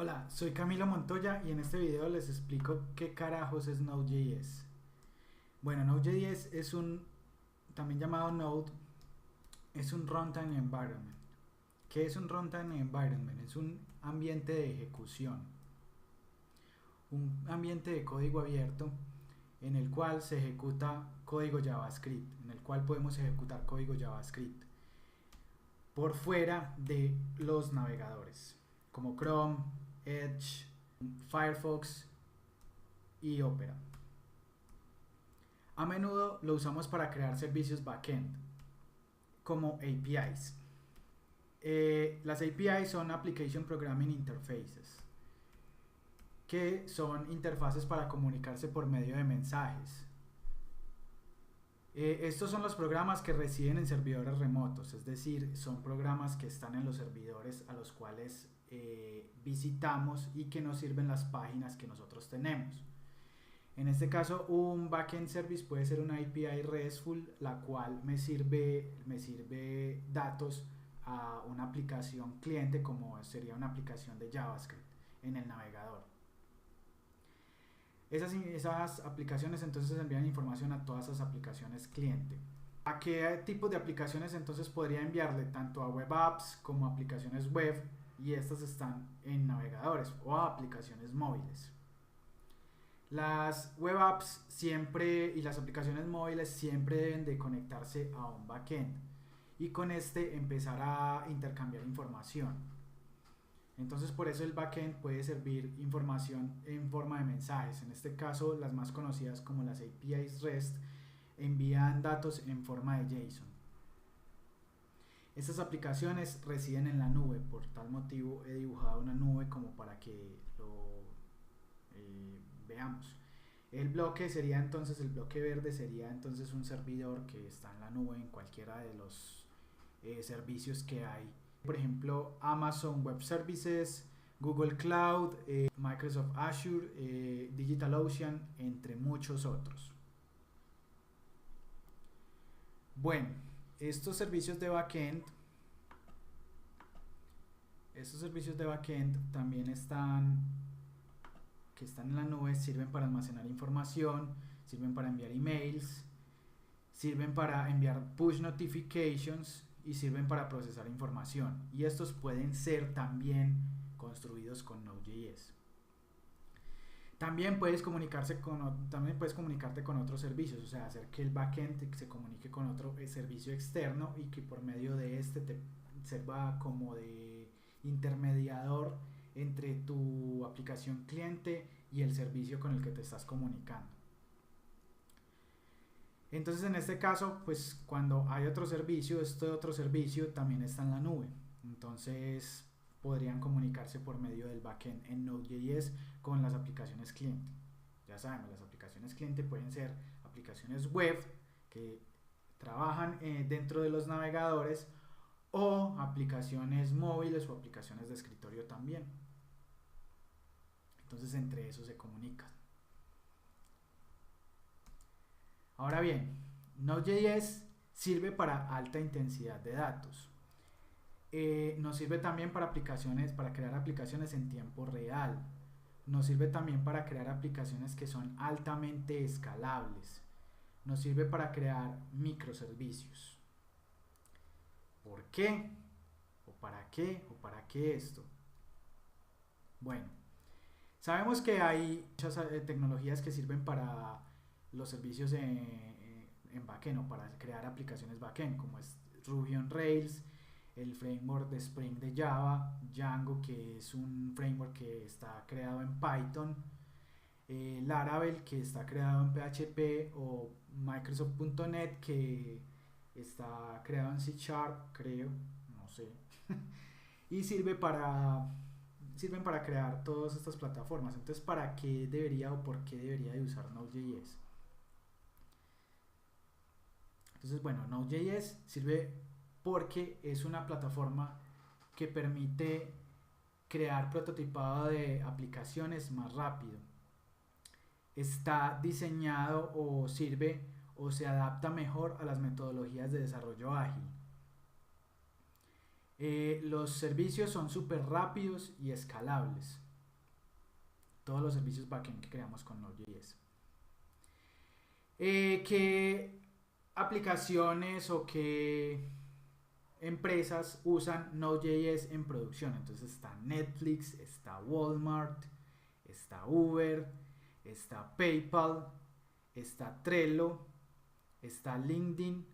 Hola, soy Camilo Montoya y en este video les explico qué carajos es Node.js. Bueno, Node.js es también llamado Node, es un runtime environment. ¿Qué es un runtime environment? Es un ambiente de ejecución, un ambiente de código abierto en el cual se ejecuta código JavaScript, en el cual podemos ejecutar código JavaScript por fuera de los navegadores, como Chrome, Edge, Firefox y Opera. A menudo lo usamos para crear servicios backend, como APIs. Las APIs son Application Programming Interfaces, que son interfaces para comunicarse por medio de mensajes. Estos son los programas que residen en servidores remotos, es decir, son programas que están en los servidores a los cuales visitamos y que nos sirven las páginas que nosotros tenemos. En este caso, un backend service puede ser una API RESTful, la cual me sirve datos a una aplicación cliente, como sería una aplicación de JavaScript en el navegador. Esas aplicaciones entonces envían información a todas esas aplicaciones cliente. ¿A qué tipo de aplicaciones entonces podría enviarle? Tanto a web apps como a aplicaciones web, y estas están en navegadores, o a aplicaciones móviles. Las web apps siempre y las aplicaciones móviles siempre deben de conectarse a un backend y con este empezar a intercambiar información. Entonces por eso el backend puede servir información en forma de mensajes. En este caso, las más conocidas como las APIs REST envían datos en forma de JSON. Estas aplicaciones residen en la nube, por tal motivo he dibujado una nube como para que lo veamos. El bloque verde sería entonces un servidor que está en la nube en cualquiera de los servicios que hay. Por ejemplo, Amazon Web Services, Google Cloud, Microsoft Azure, DigitalOcean, entre muchos otros. Bueno, estos servicios de backend también están en la nube, sirven para almacenar información, sirven para enviar emails, sirven para enviar push notifications y sirven para procesar información, y estos pueden ser también construidos con Node.js. También puedes comunicarte con otros servicios, o sea, hacer que el backend se comunique con otro servicio externo y que por medio de este te sirva como de intermediador entre tu aplicación cliente y el servicio con el que te estás comunicando. Entonces en este caso, pues cuando hay otro servicio, este otro servicio también está en la nube. Entonces podrían comunicarse por medio del backend en Node.js con las aplicaciones cliente. Ya sabemos, las aplicaciones cliente pueden ser aplicaciones web que trabajan dentro de los navegadores, o aplicaciones móviles o aplicaciones de escritorio también. Entonces entre eso se comunican. Ahora bien, Node.js sirve para alta intensidad de datos. Nos sirve también para crear aplicaciones en tiempo real. Nos sirve también para crear aplicaciones que son altamente escalables. Nos sirve para crear microservicios. ¿Por qué? ¿O para qué? ¿O para qué esto? Bueno, sabemos que hay muchas tecnologías que sirven para los servicios en backend, o para crear aplicaciones backend, como es Ruby on Rails, el framework de Spring de Java, Django, que es un framework que está creado en Python, Laravel, que está creado en PHP, o Microsoft.NET, que está creado en C#, creo, no sé. Y sirven para crear todas estas plataformas. Entonces, ¿para qué debería o por qué debería de usar Node.js? Entonces, bueno, Node.js sirve porque es una plataforma que permite crear prototipado de aplicaciones más rápido. Está diseñado o sirve o se adapta mejor a las metodologías de desarrollo ágil. Los servicios son súper rápidos y escalables. todos los servicios backend que creamos con Node.js. ¿Qué aplicaciones o qué empresas usan Node.js en producción? Entonces está Netflix, está Walmart, está Uber, está PayPal, está Trello, está LinkedIn,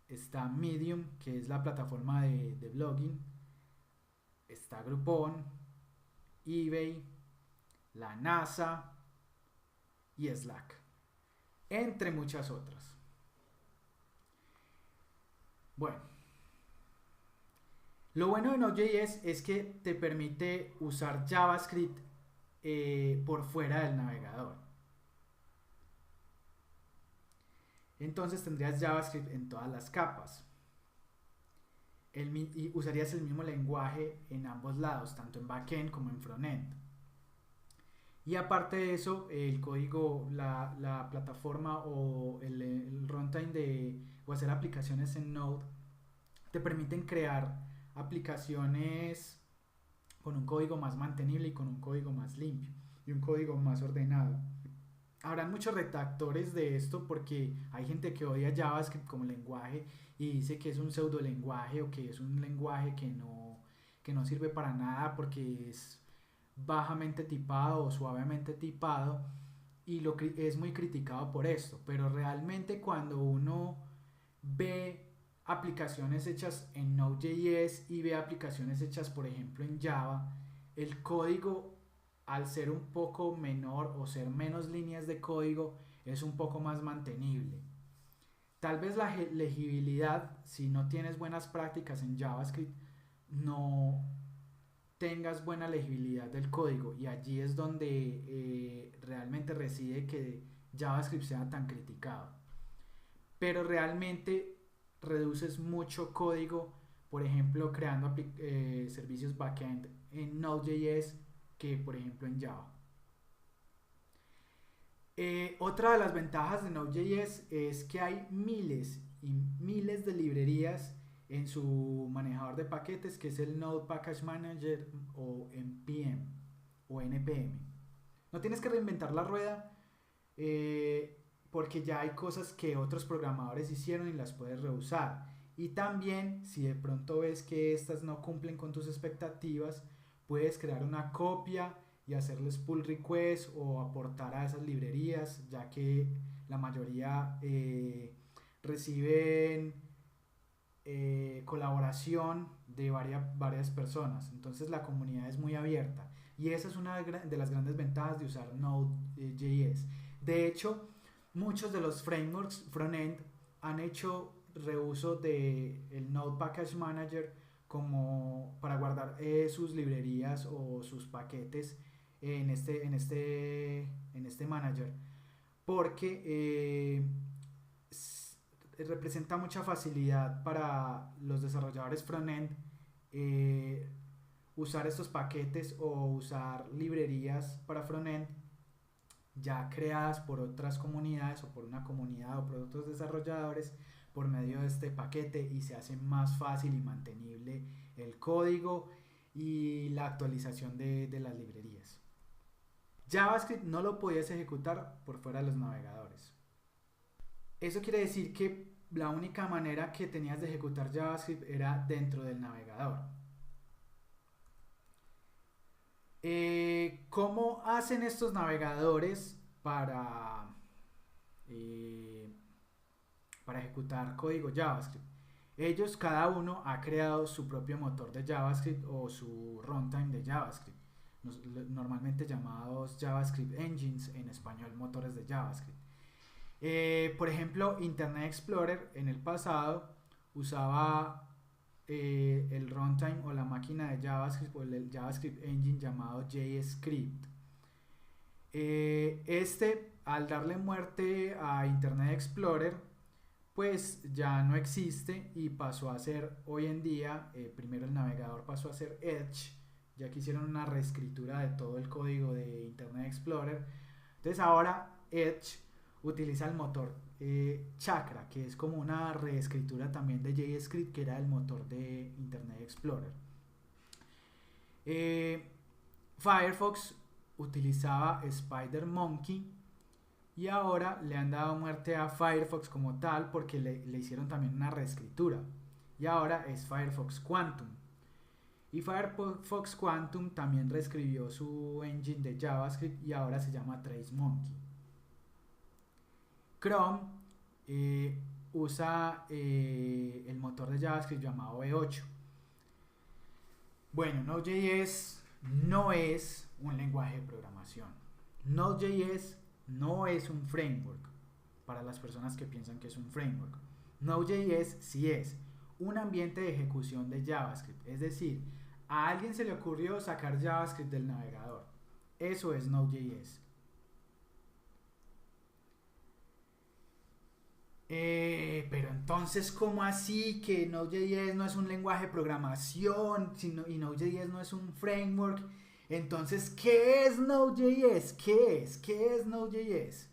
está Medium, que es la plataforma de blogging, está Groupon, eBay, la NASA y Slack, entre muchas otras. Bueno, lo bueno de Node.js es que te permite usar JavaScript por fuera del navegador. Entonces tendrías JavaScript en todas las capas. Y usarías el mismo lenguaje en ambos lados, tanto en backend como en frontend. Y aparte de eso, el código, la plataforma o el runtime o hacer aplicaciones en Node te permiten crear aplicaciones con un código más mantenible y con un código más limpio y un código más ordenado. Habrán muchos retractores de esto porque hay gente que odia JavaScript como lenguaje y dice que es un pseudo lenguaje o que es un lenguaje que no sirve para nada porque es bajamente tipado o suavemente tipado y es muy criticado por esto, pero realmente cuando uno ve aplicaciones hechas en Node.js y ve aplicaciones hechas por ejemplo en Java, el código al ser un poco menor o ser menos líneas de código es un poco más mantenible. Tal vez la legibilidad, si no tienes buenas prácticas en JavaScript, no tengas buena legibilidad del código y allí es donde realmente reside que JavaScript sea tan criticado. Pero realmente reduces mucho código, por ejemplo, creando servicios backend en Node.js que por ejemplo en Java. Otra de las ventajas de Node.js es que hay miles y miles de librerías en su manejador de paquetes, que es el Node Package Manager o NPM o NPM. No tienes que reinventar la rueda porque ya hay cosas que otros programadores hicieron y las puedes reusar. Y también, si de pronto ves que estas no cumplen con tus expectativas, puedes crear una copia y hacerles pull request o aportar a esas librerías, ya que la mayoría reciben colaboración de varias personas. Entonces la comunidad es muy abierta y esa es una de las grandes ventajas de usar Node.js. De hecho, muchos de los frameworks frontend han hecho reuso del Node Package Manager como para guardar sus librerías o sus paquetes en este manager, porque representa mucha facilidad para los desarrolladores frontend usar estos paquetes o usar librerías para frontend ya creadas por otras comunidades o por una comunidad o por otros desarrolladores por medio de este paquete y se hace más fácil y mantenible el código y la actualización de las librerías. JavaScript no lo podías ejecutar por fuera de los navegadores. Eso quiere decir que la única manera que tenías de ejecutar JavaScript era dentro del navegador. ¿Cómo hacen estos navegadores para ejecutar código JavaScript? Ellos, cada uno ha creado su propio motor de JavaScript o su runtime de JavaScript, normalmente llamados JavaScript Engines, en español motores de JavaScript. Por ejemplo, Internet Explorer en el pasado usaba el runtime o la máquina de JavaScript o el JavaScript Engine llamado JScript. Al darle muerte a Internet Explorer, pues ya no existe y pasó a ser hoy en día, primero el navegador pasó a ser Edge, ya que hicieron una reescritura de todo el código de Internet Explorer. Entonces ahora Edge utiliza el motor Chakra, que es como una reescritura también de JScript, que era el motor de Internet Explorer. Firefox utilizaba SpiderMonkey y ahora le han dado muerte a Firefox como tal porque le hicieron también una reescritura y ahora es Firefox Quantum. Y Firefox Quantum también reescribió su engine de JavaScript y ahora se llama TraceMonkey. Chrome usa el motor de JavaScript llamado V8. Bueno, Node.js no es un lenguaje de programación. Node.js no es un framework para las personas que piensan que es un framework. Node.js sí es un ambiente de ejecución de JavaScript, es decir, a alguien se le ocurrió sacar JavaScript del navegador. Eso es Node.js. Pero entonces, ¿cómo así que Node.js no es un lenguaje de programación y Node.js no es un framework? Entonces, ¿qué es Node.js? ¿Qué es Node.js?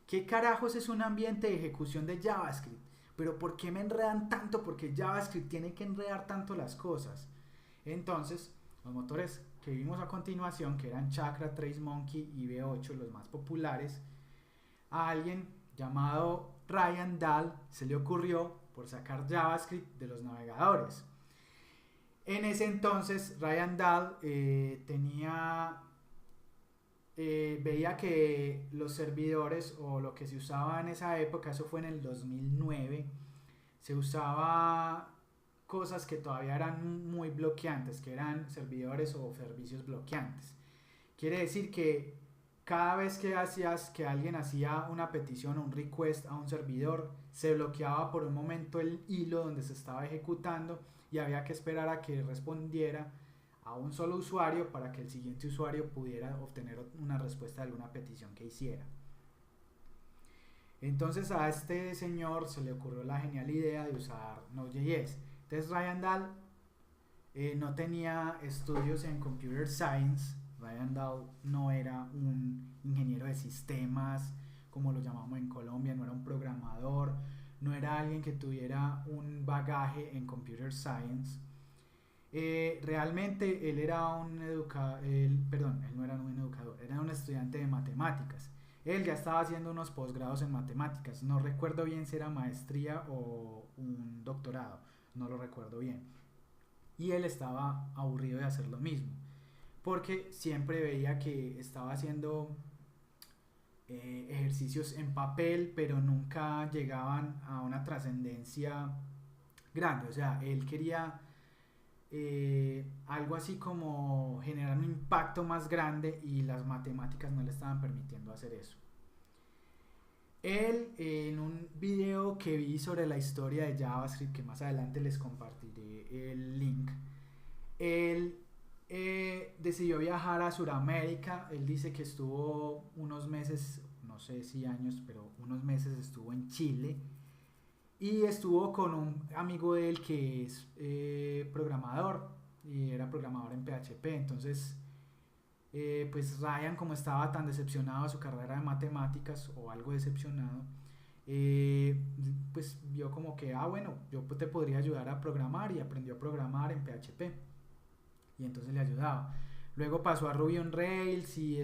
¿Qué carajos es un ambiente de ejecución de JavaScript? Pero ¿por qué me enredan tanto? Porque JavaScript tiene que enredar tanto las cosas. Entonces, los motores que vimos a continuación, que eran Chakra, TraceMonkey y V8, los más populares, a alguien llamado Ryan Dahl se le ocurrió por sacar JavaScript de los navegadores. En ese entonces Ryan Dahl veía que los servidores o lo que se usaba en esa época, eso fue en el 2009, se usaba cosas que todavía eran muy bloqueantes, que eran servidores o servicios bloqueantes. Quiere decir que cada vez que alguien hacía una petición o un request a un servidor, se bloqueaba por un momento el hilo donde se estaba ejecutando y había que esperar a que respondiera a un solo usuario para que el siguiente usuario pudiera obtener una respuesta de alguna petición que hiciera. Entonces a este señor se le ocurrió la genial idea de usar Node.js. Entonces Ryan Dahl no tenía estudios en Computer Science. Ryan Dahl no era un ingeniero de sistemas, como lo llamamos en Colombia, no era un programador, no era alguien que tuviera un bagaje en Computer Science. Realmente él era un educador, él no era un educador, era un estudiante de matemáticas. Él ya estaba haciendo unos posgrados en matemáticas, no recuerdo bien si era maestría o un doctorado, no lo recuerdo bien. Y él estaba aburrido de hacer lo mismo, porque siempre veía que estaba haciendo ejercicios en papel, pero nunca llegaban a una trascendencia grande. O sea, él quería algo así como generar un impacto más grande y las matemáticas no le estaban permitiendo hacer eso. Él, en un video que vi sobre la historia de JavaScript, que más adelante les compartiré el link, él decidió viajar a Sudamérica. Él dice que estuvo unos meses, no sé si años, pero unos meses estuvo en Chile y estuvo con un amigo de él que es programador y era programador en PHP. Entonces pues Ryan, como estaba tan decepcionado de su carrera de matemáticas o algo decepcionado, pues vio como que bueno, yo te podría ayudar a programar, y aprendió a programar en PHP y entonces le ayudaba. Luego pasó a Ruby on Rails y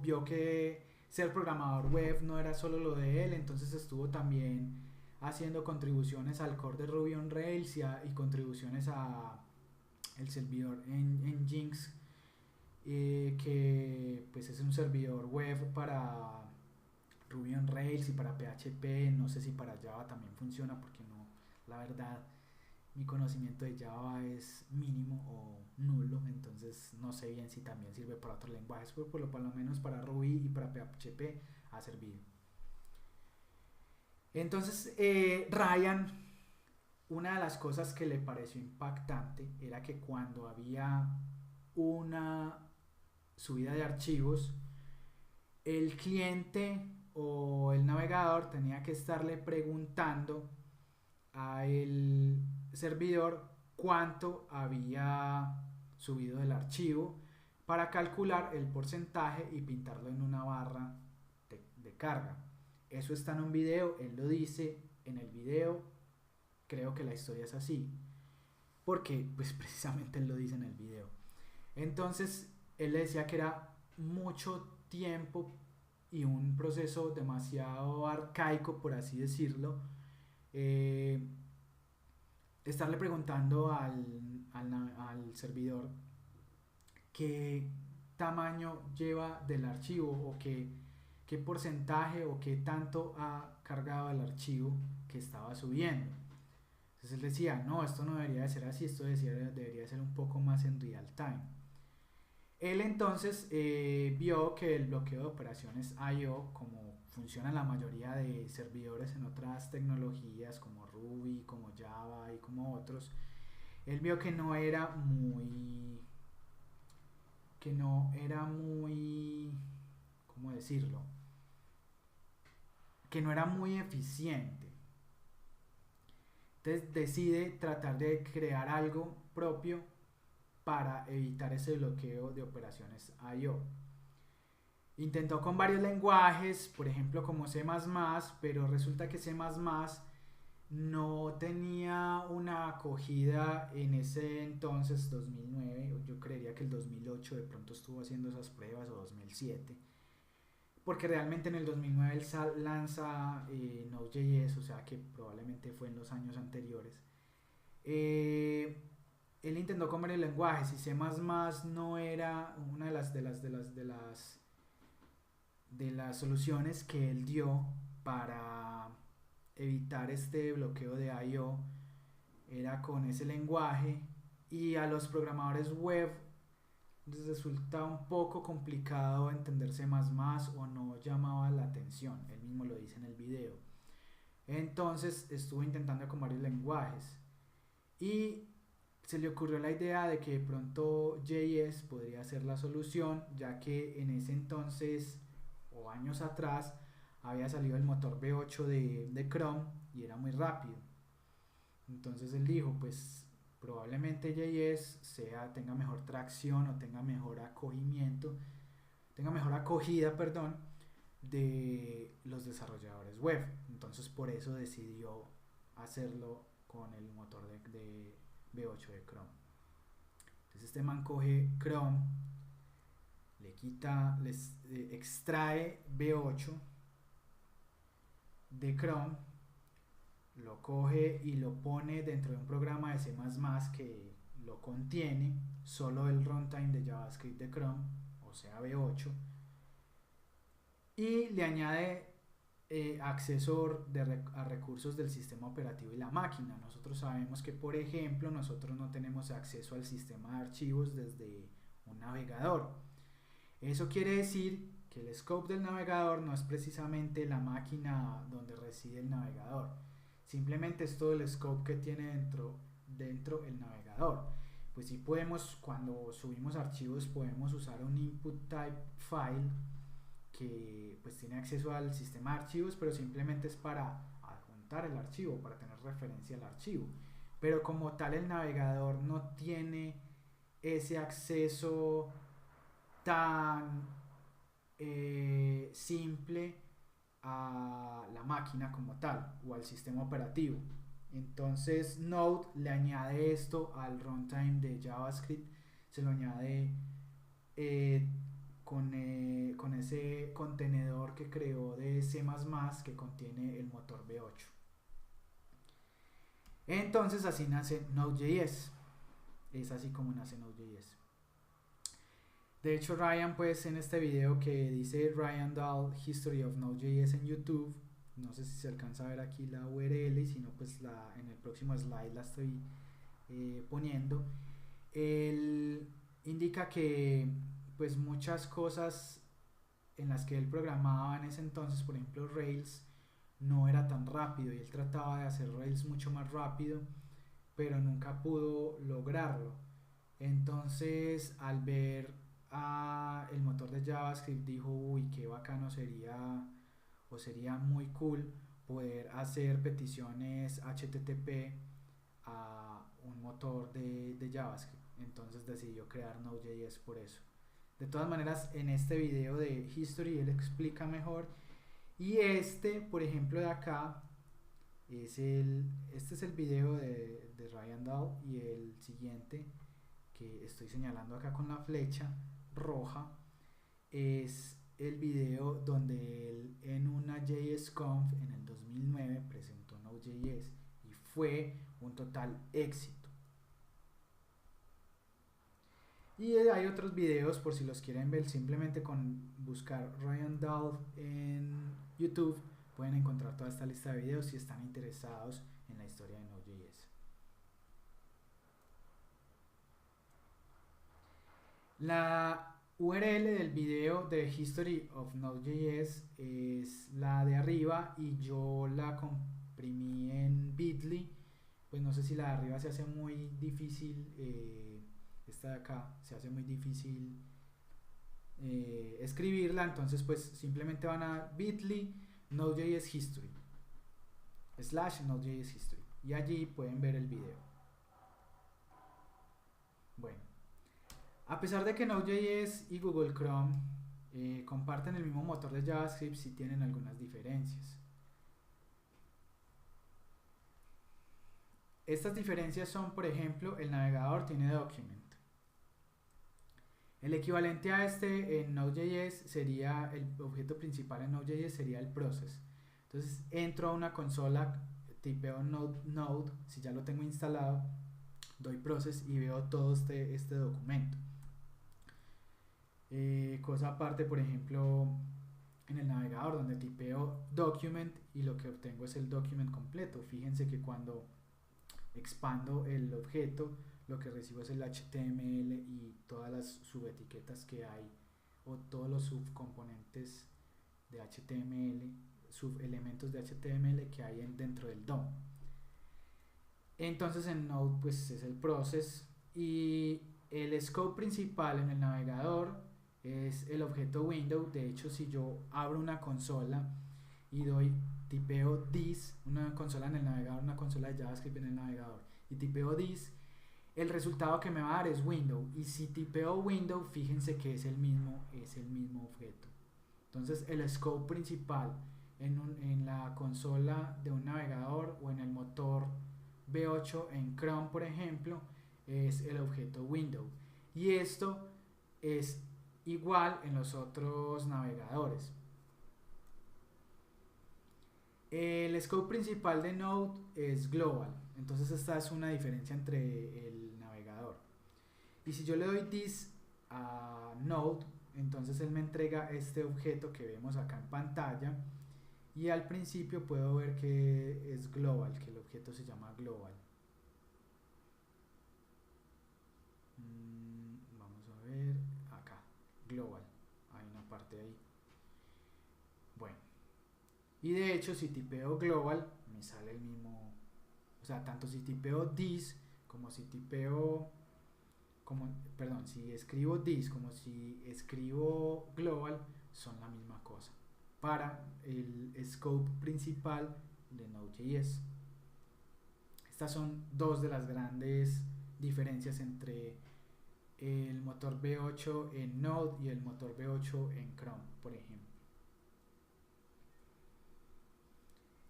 vio que ser programador web no era solo lo de él, entonces estuvo también haciendo contribuciones al core de Ruby on Rails y contribuciones a el servidor en Jinx, que pues es un servidor web para Ruby on Rails y para PHP. No sé si para Java también funciona, porque no, la verdad mi conocimiento de Java es mínimo o nulo, entonces no sé bien si también sirve para otros lenguajes, pero por lo menos para Ruby y para PHP ha servido. Entonces Ryan, una de las cosas que le pareció impactante era que cuando había una subida de archivos, el cliente o el navegador tenía que estarle preguntando al servidor cuánto había subido del archivo para calcular el porcentaje y pintarlo en una barra de carga. Eso está en un video, él lo dice en el video. Creo que la historia es así, porque pues precisamente él lo dice en el video. Entonces él le decía que era mucho tiempo y un proceso demasiado arcaico, por así decirlo, eh, estarle preguntando al servidor qué tamaño lleva del archivo o qué porcentaje o qué tanto ha cargado el archivo que estaba subiendo. Entonces él decía, no, esto no debería de ser así, esto debería ser un poco más en real time. Él entonces vio que el bloqueo de operaciones I/O, como funciona en la mayoría de servidores en otras tecnologías como Ruby, como Java y como otros, él vio que no era muy, ¿cómo decirlo? Que no era muy eficiente. Entonces decide tratar de crear algo propio para evitar ese bloqueo de operaciones I/O. Intentó con varios lenguajes, por ejemplo como C++, pero resulta que C++ no tenía una acogida en ese entonces, 2009, yo creería que el 2008 de pronto estuvo haciendo esas pruebas, o 2007, porque realmente en el 2009 él lanza Node.js, o sea que probablemente fue en los años anteriores. Eh, Él intentó con varios lenguajes y C++ no era una de las soluciones que él dio para evitar este bloqueo de I/O. Era con ese lenguaje, y a los programadores web les resulta un poco complicado entender C++ o no llamaba la atención, él mismo lo dice en el video. Entonces estuvo intentando con varios lenguajes y se le ocurrió la idea de que de pronto JS podría ser la solución, ya que en ese entonces o años atrás había salido el motor V8 de Chrome y era muy rápido. Entonces él dijo, pues probablemente JS tenga mejor tracción o tenga mejor acogida, perdón, de los desarrolladores web. Entonces por eso decidió hacerlo con el motor de V8 de Chrome. Entonces este man coge Chrome, extrae V8 de Chrome, lo coge y lo pone dentro de un programa de C++ que lo contiene, solo el runtime de JavaScript de Chrome, o sea V8, y le añade acceso a recursos del sistema operativo y la máquina. Nosotros sabemos que, por ejemplo, nosotros no tenemos acceso al sistema de archivos desde un navegador. Eso quiere decir que el scope del navegador no es precisamente la máquina donde reside el navegador, simplemente es todo el scope que tiene dentro el navegador. Pues sí podemos, cuando subimos archivos, podemos usar un input type file que pues tiene acceso al sistema de archivos, pero simplemente es para adjuntar el archivo, para tener referencia al archivo. Pero como tal el navegador no tiene ese acceso tan simple a la máquina como tal o al sistema operativo. Entonces Node le añade esto al runtime de JavaScript, se lo añade con ese contenedor que creó de C++ que contiene el motor V8. Entonces así nace Node.js. Es así como nace Node.js. De hecho, Ryan, pues en este video que dice Ryan Dahl History of Node.js en YouTube, no sé si se alcanza a ver aquí la URL, y si no, pues en el próximo slide la estoy poniendo. Él indica que pues muchas cosas en las que él programaba en ese entonces, por ejemplo Rails, no era tan rápido, y él trataba de hacer Rails mucho más rápido, pero nunca pudo lograrlo. Entonces, al ver el motor de JavaScript, dijo, uy, qué bacano sería, o sería muy cool poder hacer peticiones HTTP a un motor de JavaScript. Entonces decidió crear Node.js por eso. De todas maneras, en este video de History él explica mejor. Y por ejemplo, de acá, este es el video de Ryan Dahl, y el siguiente que estoy señalando acá con la flecha roja es el video donde él en una JSConf en el 2009 presentó Node.js y fue un total éxito. Y hay otros videos por si los quieren ver, simplemente con buscar Ryan Dahl en YouTube pueden encontrar toda esta lista de videos si están interesados en la historia de Node.js. La URL del video de History of Node.js es la de arriba y yo la comprimí en Bitly. Pues no sé si la de arriba se hace muy difícil, esta de acá se hace muy difícil escribirla, entonces pues simplemente van a Bitly Node.js History / Node.js History y allí pueden ver el video. Bueno, a pesar de que Node.js y Google Chrome comparten el mismo motor de JavaScript, sí tienen algunas diferencias. Estas diferencias son, por ejemplo, el navegador tiene Document. El equivalente a este en Node.js sería, el objeto principal en Node.js sería el process. Entonces entro a una consola, tipeo node, si ya lo tengo instalado, doy process y veo todo este documento. Cosa aparte, por ejemplo, en el navegador donde tipeo document y lo que obtengo es el document completo. Fíjense que cuando expando el objeto, lo que recibo es el HTML y todas las subetiquetas que hay o todos los subcomponentes de HTML, subelementos de HTML que hay dentro del DOM. Entonces en Node pues es el process y el scope principal en el navegador es el objeto window. De hecho, si yo abro una consola y tipeo this, una consola en el navegador, una consola de JavaScript en el navegador, y tipeo this, el resultado que me va a dar es window. Y si tipeo window, fíjense que es el mismo objeto. Entonces el scope principal en la consola de un navegador o en el motor V8 en Chrome, por ejemplo, es el objeto window. Y esto es igual en los otros navegadores. El scope principal de Node es global, entonces esta es una diferencia entre el navegador. Y si yo le doy this a Node, entonces él me entrega este objeto que vemos acá en pantalla y al principio puedo ver que es global, que el objeto se llama global. Vamos a ver acá, global, hay una parte ahí. Bueno, y de hecho si tipeo global me sale el mismo, o sea, tanto si tipeo this como si tipeo si escribo this como si escribo global son la misma cosa para el scope principal de Node.js. Estas son dos de las grandes diferencias entre el motor V8 en Node y el motor V8 en Chrome, por ejemplo.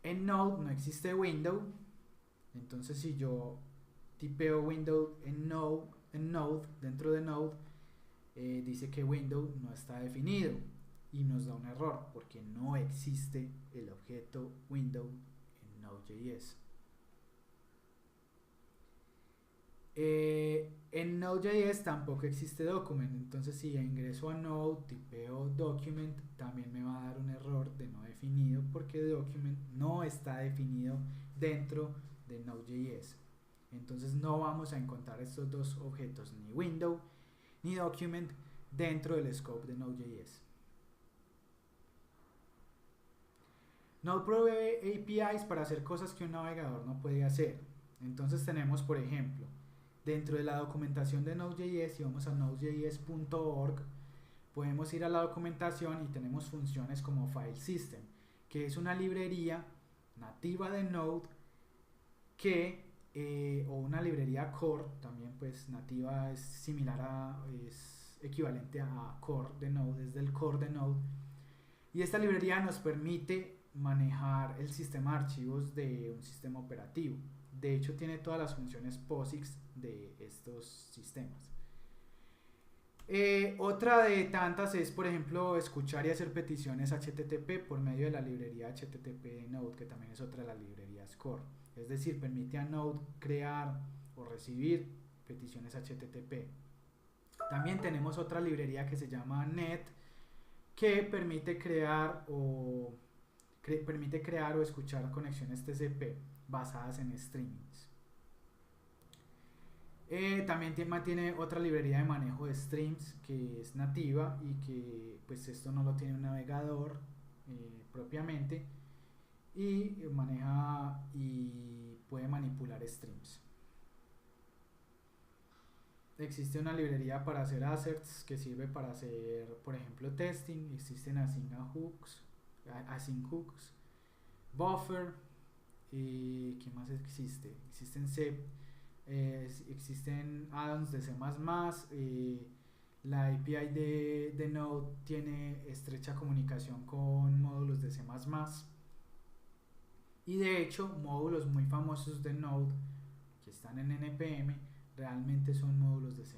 En Node no existe window, entonces si yo tipeo window en Node, dentro de Node, dice que window no está definido y nos da un error porque no existe el objeto window en Node.js. En Node.js tampoco existe document, entonces si ingreso a Node, tipeo document, también me va a dar un error de no definido porque document no está definido dentro de Node.js. Entonces no vamos a encontrar estos dos objetos, ni window ni document, dentro del scope de Node.js. Node provee APIs para hacer cosas que un navegador no puede hacer. Entonces tenemos, por ejemplo, dentro de la documentación de Node.js, si vamos a nodejs.org, podemos ir a la documentación y tenemos funciones como File System, que es una librería nativa de Node o una librería core, también pues nativa, es equivalente a core de Node, es del core de Node. Y esta librería nos permite manejar el sistema de archivos de un sistema operativo. De hecho, tiene todas las funciones POSIX de estos sistemas. Otra de tantas es, por ejemplo, escuchar y hacer peticiones HTTP por medio de la librería HTTP de Node, que también es otra de las librerías core. Es decir, permite a Node crear o recibir peticiones HTTP. También tenemos otra librería que se llama Net, que permite crear o escuchar conexiones TCP basadas en streamings. También mantiene otra librería de manejo de streams que es nativa y que pues esto no lo tiene un navegador propiamente, y maneja y puede manipular streams. Existe una librería para hacer asserts que sirve para hacer, por ejemplo, testing. Existen async hooks, buffer, y ¿qué más existe? Existen existen add-ons de C++, la API de Node tiene estrecha comunicación con módulos de C++, y de hecho módulos muy famosos de Node que están en NPM realmente son módulos de C++.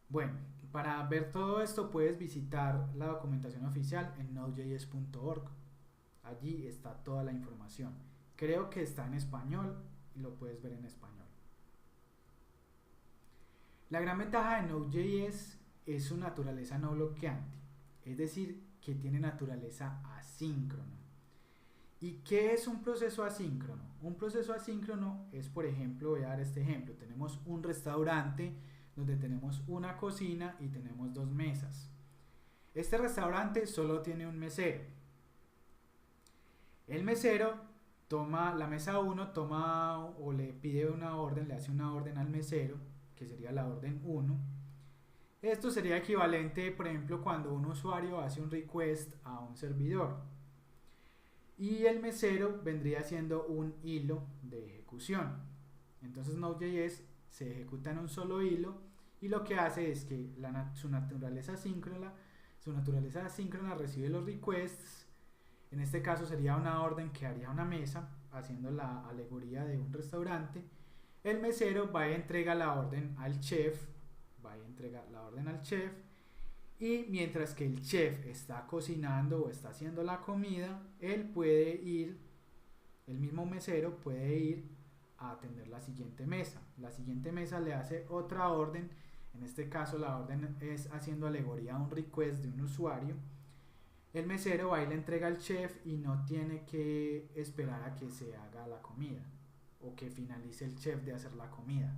Bueno, para ver todo esto puedes visitar la documentación oficial en nodejs.org. Allí está toda la información. Creo que está en español y lo puedes ver en español. La gran ventaja de Node.js es su naturaleza no bloqueante, es decir, que tiene naturaleza asíncrona. ¿Y qué es un proceso asíncrono? Un proceso asíncrono es, por ejemplo, voy a dar este ejemplo. Tenemos un restaurante donde tenemos una cocina y tenemos dos mesas. Este restaurante solo tiene un mesero. El mesero toma la mesa 1, toma o le pide una orden, le hace una orden al mesero, que sería la orden 1. Esto sería equivalente, por ejemplo, cuando un usuario hace un request a un servidor. Y el mesero vendría siendo un hilo de ejecución. Entonces Node.js se ejecuta en un solo hilo y lo que hace es que su naturaleza asíncrona recibe los requests. En este caso sería una orden que haría una mesa, haciendo la alegoría de un restaurante. El mesero va y entrega la orden al chef, y mientras que el chef está cocinando o está haciendo la comida, el mismo mesero puede ir a atender la siguiente mesa. La siguiente mesa le hace otra orden, en este caso la orden es haciendo alegoría a un request de un usuario. El mesero va y le entrega al chef y no tiene que esperar a que se haga la comida o que finalice el chef de hacer la comida.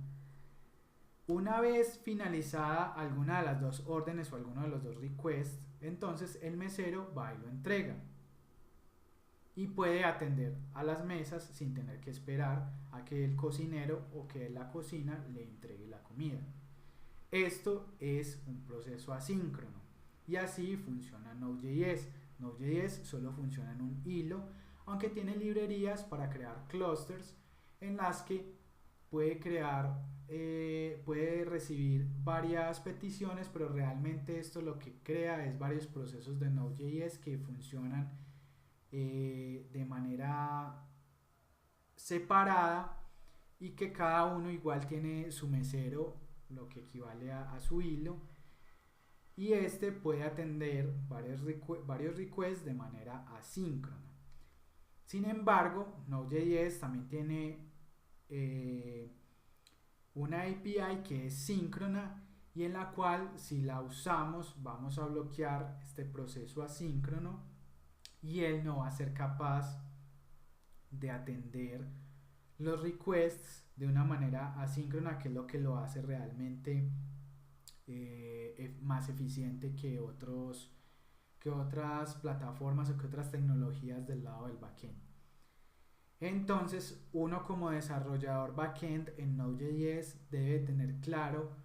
Una vez finalizada alguna de las dos órdenes o alguno de los dos requests, entonces el mesero va y lo entrega y puede atender a las mesas sin tener que esperar a que el cocinero o que la cocina le entregue la comida. Esto es un proceso asíncrono y así funciona Node.js. Node.js solo funciona en un hilo, aunque tiene librerías para crear clusters en las que puede recibir varias peticiones, pero realmente esto lo que crea es varios procesos de Node.js que funcionan de manera separada y que cada uno igual tiene su mesero, lo que equivale a su hilo, y este puede atender varios requests de manera asíncrona. Sin embargo, Node.js también tiene una API que es síncrona y en la cual si la usamos vamos a bloquear este proceso asíncrono y él no va a ser capaz de atender los requests de una manera asíncrona, que es lo que lo hace realmente más eficiente que otras plataformas o que otras tecnologías del lado del backend. Entonces, uno como desarrollador backend en Node.js debe tener claro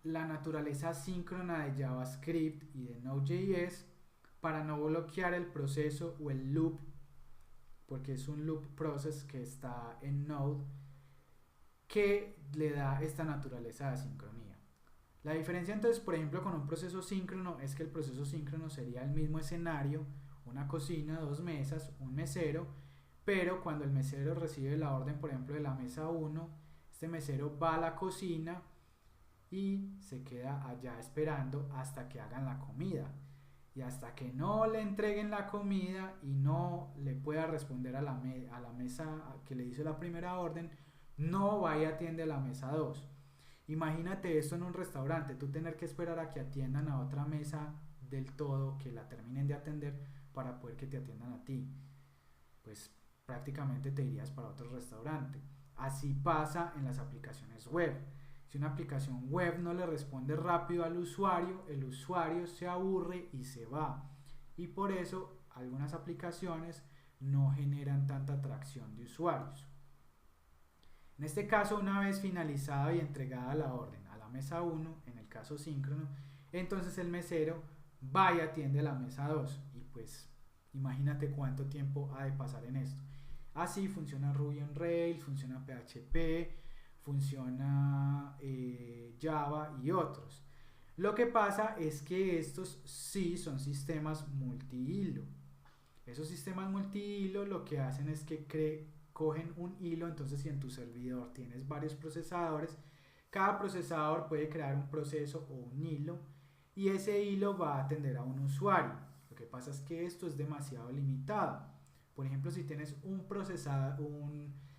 la naturaleza asíncrona de JavaScript y de Node.js para no bloquear el proceso o el loop, porque es un loop process que está en Node que le da esta naturaleza de asincronía. La diferencia entonces, por ejemplo, con un proceso síncrono es que el proceso síncrono sería el mismo escenario, una cocina, dos mesas, un mesero, pero cuando el mesero recibe la orden, por ejemplo, de la mesa 1, este mesero va a la cocina, y se queda allá esperando hasta que hagan la comida. Y hasta que no le entreguen la comida y no le pueda responder a la mesa que le hizo la primera orden, no va y atiende a la mesa 2. Imagínate esto en un restaurante, tú tener que esperar a que atiendan a otra mesa del todo, que la terminen de atender para poder que te atiendan a ti. Pues prácticamente te irías para otro restaurante. Así pasa en las aplicaciones web. Si una aplicación web no le responde rápido al usuario, el usuario se aburre y se va. Y por eso algunas aplicaciones no generan tanta atracción de usuarios. En este caso, una vez finalizada y entregada la orden a la mesa 1, en el caso síncrono, entonces el mesero va y atiende a la mesa 2. Y pues imagínate cuánto tiempo ha de pasar en esto. Así funciona Ruby on Rails, funciona PHP, funciona Java y otros. Lo que pasa es que estos sí son sistemas multihilo. Esos sistemas multihilo lo que hacen es que cogen un hilo. Entonces, si en tu servidor tienes varios procesadores, cada procesador puede crear un proceso o un hilo, y ese hilo va a atender a un usuario. Lo que pasa es que esto es demasiado limitado. Por ejemplo, si tienes un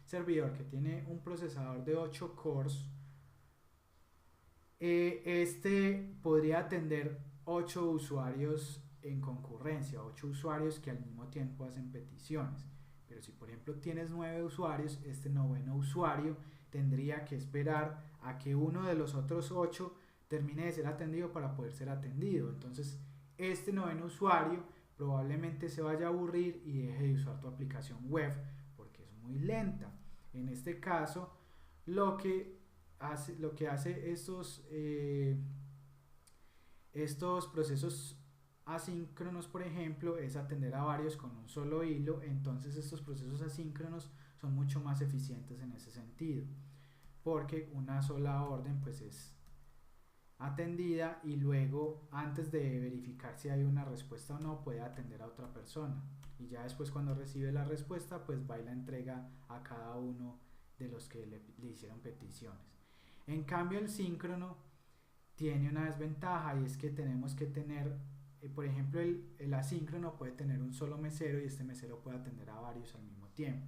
servidor que tiene un procesador de 8 cores, este podría atender 8 usuarios en concurrencia, 8 usuarios que al mismo tiempo hacen peticiones. Pero si por ejemplo tienes 9 usuarios, este noveno usuario tendría que esperar a que uno de los otros 8 termine de ser atendido para poder ser atendido. Entonces este noveno usuario probablemente se vaya a aburrir y deje de usar tu aplicación web porque es muy lenta. En este caso, lo que hace estos procesos asíncronos, por ejemplo, es atender a varios con un solo hilo. Entonces estos procesos asíncronos son mucho más eficientes en ese sentido, porque una sola orden pues es atendida y luego, antes de verificar si hay una respuesta o no, puede atender a otra persona, y ya después, cuando recibe la respuesta, pues va y la entrega a cada uno de los que le hicieron peticiones. En cambio, el síncrono tiene una desventaja, y es que tenemos que tener, por ejemplo, el asíncrono puede tener un solo mesero, y este mesero puede atender a varios al mismo tiempo,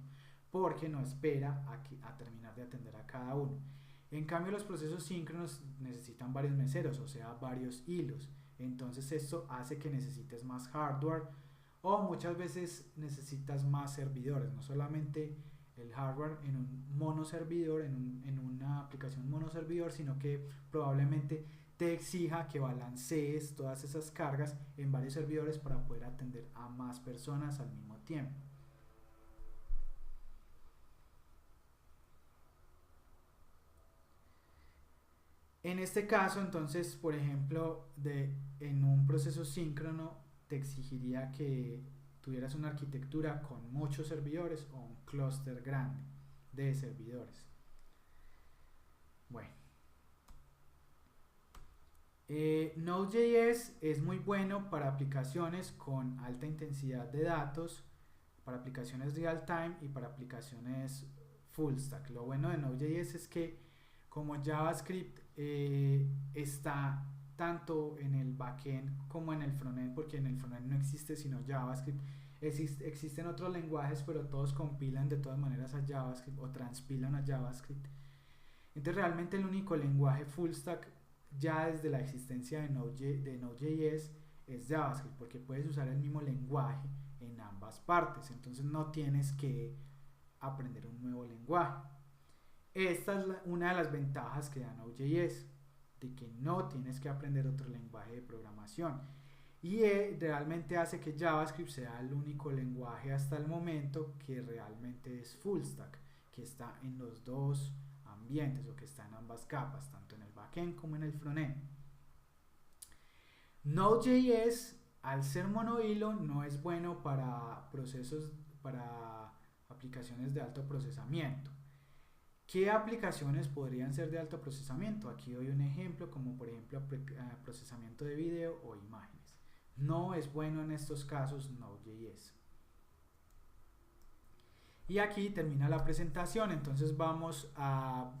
porque no espera a terminar de atender a cada uno. En cambio, los procesos síncronos necesitan varios meseros, o sea, varios hilos. Entonces esto hace que necesites más hardware, o muchas veces necesitas más servidores, no solamente el hardware en un monoservidor, en una aplicación monoservidor, sino que probablemente te exija que balancees todas esas cargas en varios servidores para poder atender a más personas al mismo tiempo. En este caso, entonces, por ejemplo, en un proceso síncrono te exigiría que tuvieras una arquitectura con muchos servidores o un clúster grande de servidores. Bueno, Node.js es muy bueno para aplicaciones con alta intensidad de datos, para aplicaciones real time y para aplicaciones full stack. Lo bueno de Node.js es que, como JavaScript está tanto en el backend como en el frontend, porque en el frontend no existe sino JavaScript. Existen otros lenguajes, pero todos compilan de todas maneras a JavaScript o transpilan a JavaScript. Entonces realmente el único lenguaje full stack ya desde la existencia de Node.js es JavaScript, porque puedes usar el mismo lenguaje en ambas partes. Entonces no tienes que aprender un nuevo lenguaje. Esta es una de las ventajas que da Node.js, de que no tienes que aprender otro lenguaje de programación, y realmente hace que JavaScript sea el único lenguaje hasta el momento que realmente es full stack, que está en los dos ambientes, o que está en ambas capas, tanto en el backend como en el frontend. Node.js, al ser monohilo, no es bueno para aplicaciones de alto procesamiento. ¿Qué aplicaciones podrían ser de alto procesamiento? Aquí doy un ejemplo, como por ejemplo procesamiento de video o imágenes. No es bueno en estos casos Node.js. Y aquí termina la presentación, entonces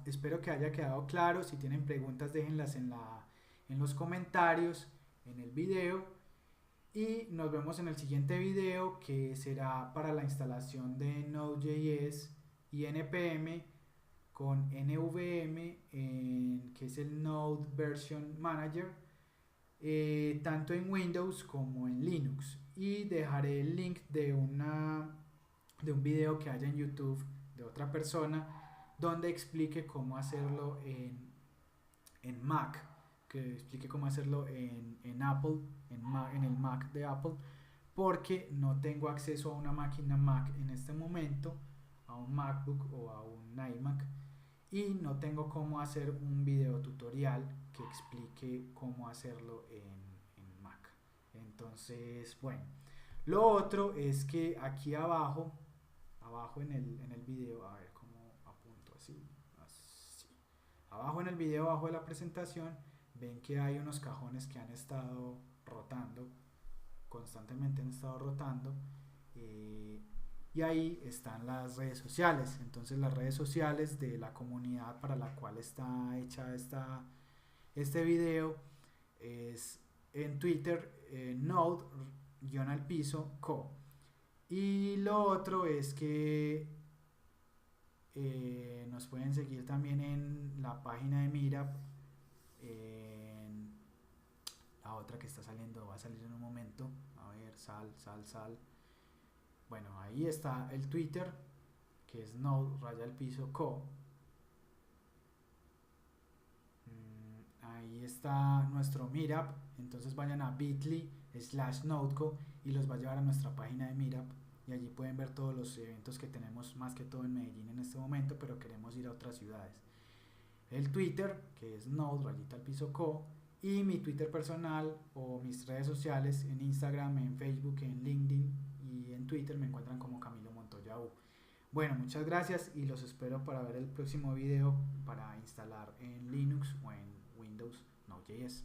espero que haya quedado claro. Si tienen preguntas déjenlas en los comentarios, en el video. Y nos vemos en el siguiente video, que será para la instalación de Node.js y NPM con NVM, que es el Node Version Manager, tanto en Windows como en Linux. Y dejaré el link de un video que haya en YouTube de otra persona donde explique cómo hacerlo en Mac, que explique cómo hacerlo en Apple, en el Mac de Apple, porque no tengo acceso a una máquina Mac en este momento, a un MacBook o a un iMac, y no tengo cómo hacer un video tutorial que explique cómo hacerlo en Mac. Entonces, bueno, lo otro es que aquí abajo en el video, a ver cómo apunto así. Abajo en el video, abajo de la presentación, ven que hay unos cajones que han estado rotando, constantemente han estado rotando, y ahí están las redes sociales. Entonces las redes sociales de la comunidad para la cual está hecha este video es en Twitter, Node-Co. Y lo otro es que nos pueden seguir también en la página de Meetup, en la otra que está saliendo, va a salir en un momento. A ver, sal. Bueno, ahí está el Twitter, que es Node-Co. Ahí está nuestro Meetup, entonces vayan a bit.ly/Nodeco y los va a llevar a nuestra página de Meetup, y allí pueden ver todos los eventos que tenemos, más que todo en Medellín en este momento, pero queremos ir a otras ciudades. El Twitter, que es Node-Co, y mi Twitter personal o mis redes sociales en Instagram, en Facebook, en LinkedIn y en Twitter me encuentran como Camilo Montoya U. Bueno, muchas gracias y los espero para ver el próximo video para instalar en Linux o en Windows Node.js.